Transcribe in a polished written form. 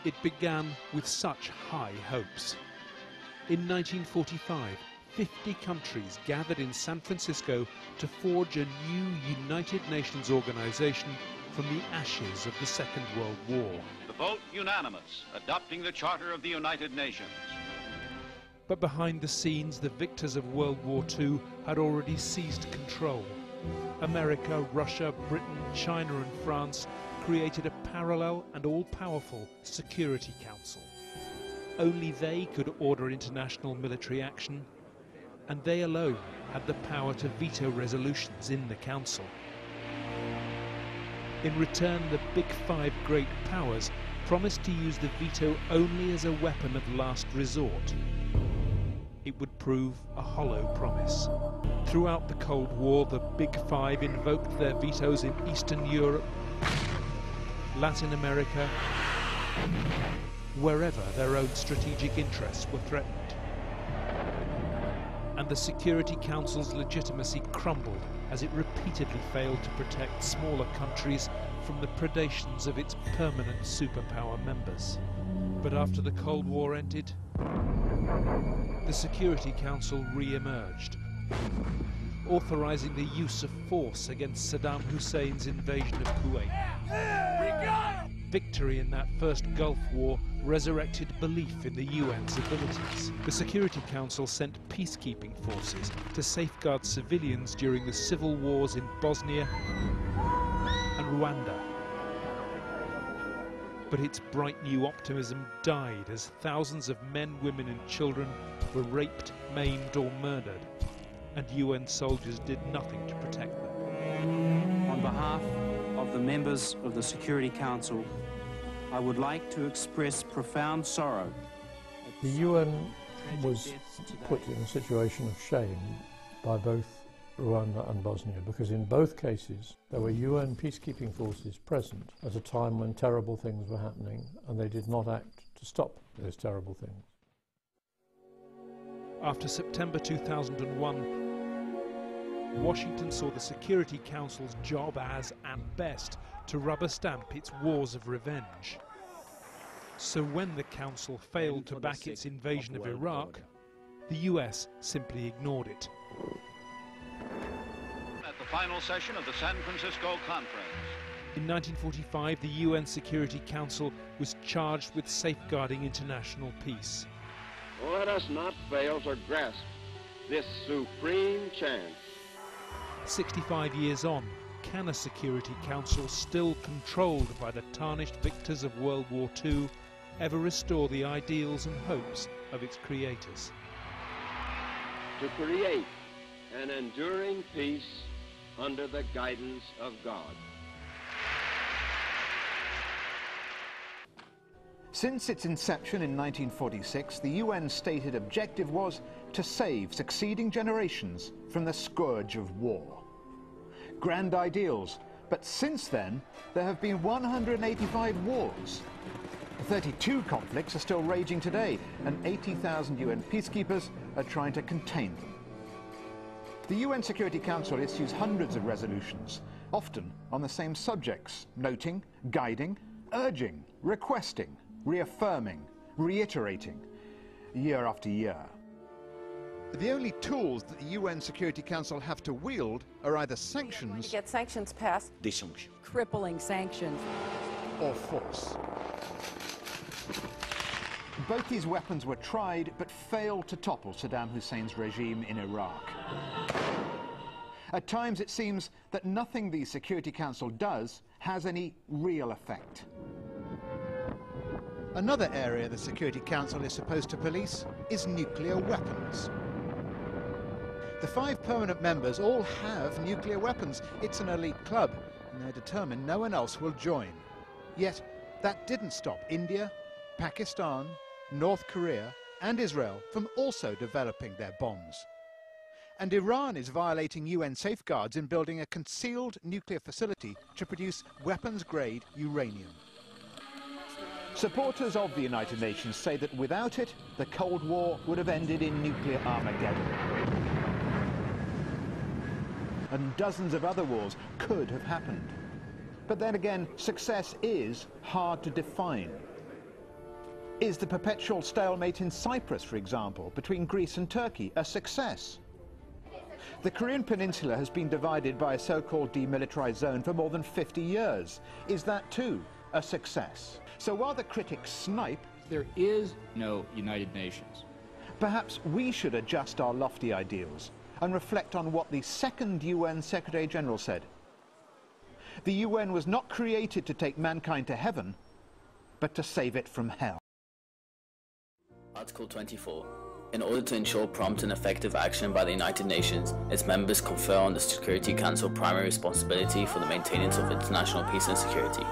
It began with such high hopes. In 1945, 50 countries gathered in San Francisco to forge a new United Nations organization from the ashes of the Second World War. The vote unanimous, adopting the Charter of the United Nations. But behind the scenes, the victors of World War II had already seized control. America, Russia, Britain, China and France created a parallel and all-powerful Security Council. Only they could order international military action, and they alone had the power to veto resolutions in the Council. In return, the Big Five great powers promised to use the veto only as a weapon of last resort. It would prove a hollow promise. Throughout the Cold War, the Big Five invoked their vetoes in Eastern Europe, Latin America, wherever their own strategic interests were threatened. And the Security Council's legitimacy crumbled as it repeatedly failed to protect smaller countries from the predations of its permanent superpower members. But after the Cold War ended, the Security Council re-emerged, authorizing the use of force against Saddam Hussein's invasion of Kuwait. Victory in that first Gulf War resurrected belief in the UN's abilities. The Security Council sent peacekeeping forces to safeguard civilians during the civil wars in Bosnia and Rwanda. But its bright new optimism died as thousands of men, women and children were raped, maimed or murdered, and UN soldiers did nothing to protect them. On behalf of the members of the Security Council, I would like to express profound sorrow. The UN was put in a situation of shame by both Rwanda and Bosnia, because in both cases there were UN peacekeeping forces present at a time when terrible things were happening, and they did not act to stop those terrible things. After September 2001, Washington saw the Security Council's job as, at best, to rubber stamp its wars of revenge. So when the Council failed to back its invasion of Iraq, the US simply ignored it. At the final session of the San Francisco Conference. In 1945, the UN Security Council was charged with safeguarding international peace. Let us not fail to grasp this supreme chance. 65 years on, can a Security Council still controlled by the tarnished victors of World War II ever restore the ideals and hopes of its creators? To create an enduring peace under the guidance of God. Since its inception in 1946, the UN's stated objective was to save succeeding generations from the scourge of war. Grand ideals, but since then there have been 185 wars. 32 conflicts are still raging today, and 80,000 UN peacekeepers are trying to contain them. The UN Security Council issues hundreds of resolutions, often on the same subjects, noting, guiding, urging, requesting, reaffirming, reiterating, year after year. The only tools that the UN Security Council have to wield are either sanctions to get sanctions passed, crippling sanctions, or force. Both these weapons were tried but failed to topple Saddam Hussein's regime in Iraq. At times it seems that nothing the Security Council does has any real effect. Another area the Security Council is supposed to police is nuclear weapons. The 5 permanent members all have nuclear weapons. It's an elite club, and they're determined no one else will join. Yet, that didn't stop India, Pakistan, North Korea, and Israel from also developing their bombs. And Iran is violating UN safeguards in building a concealed nuclear facility to produce weapons-grade uranium. Supporters of the United Nations say that without it, the Cold War would have ended in nuclear Armageddon. And dozens of other wars could have happened. But then again, success is hard to define. Is the perpetual stalemate in Cyprus, for example, between Greece and Turkey, a success? The Korean Peninsula has been divided by a so-called demilitarized zone for more than 50 years. Is that too a success? So while the critics snipe, there is no United Nations. Perhaps we should adjust our lofty ideals and reflect on what the second UN Secretary General said. The UN was not created to take mankind to heaven, but to save it from hell. Article 24. In order to ensure prompt and effective action by the United Nations, its members confer on the Security Council primary responsibility for the maintenance of international peace and security.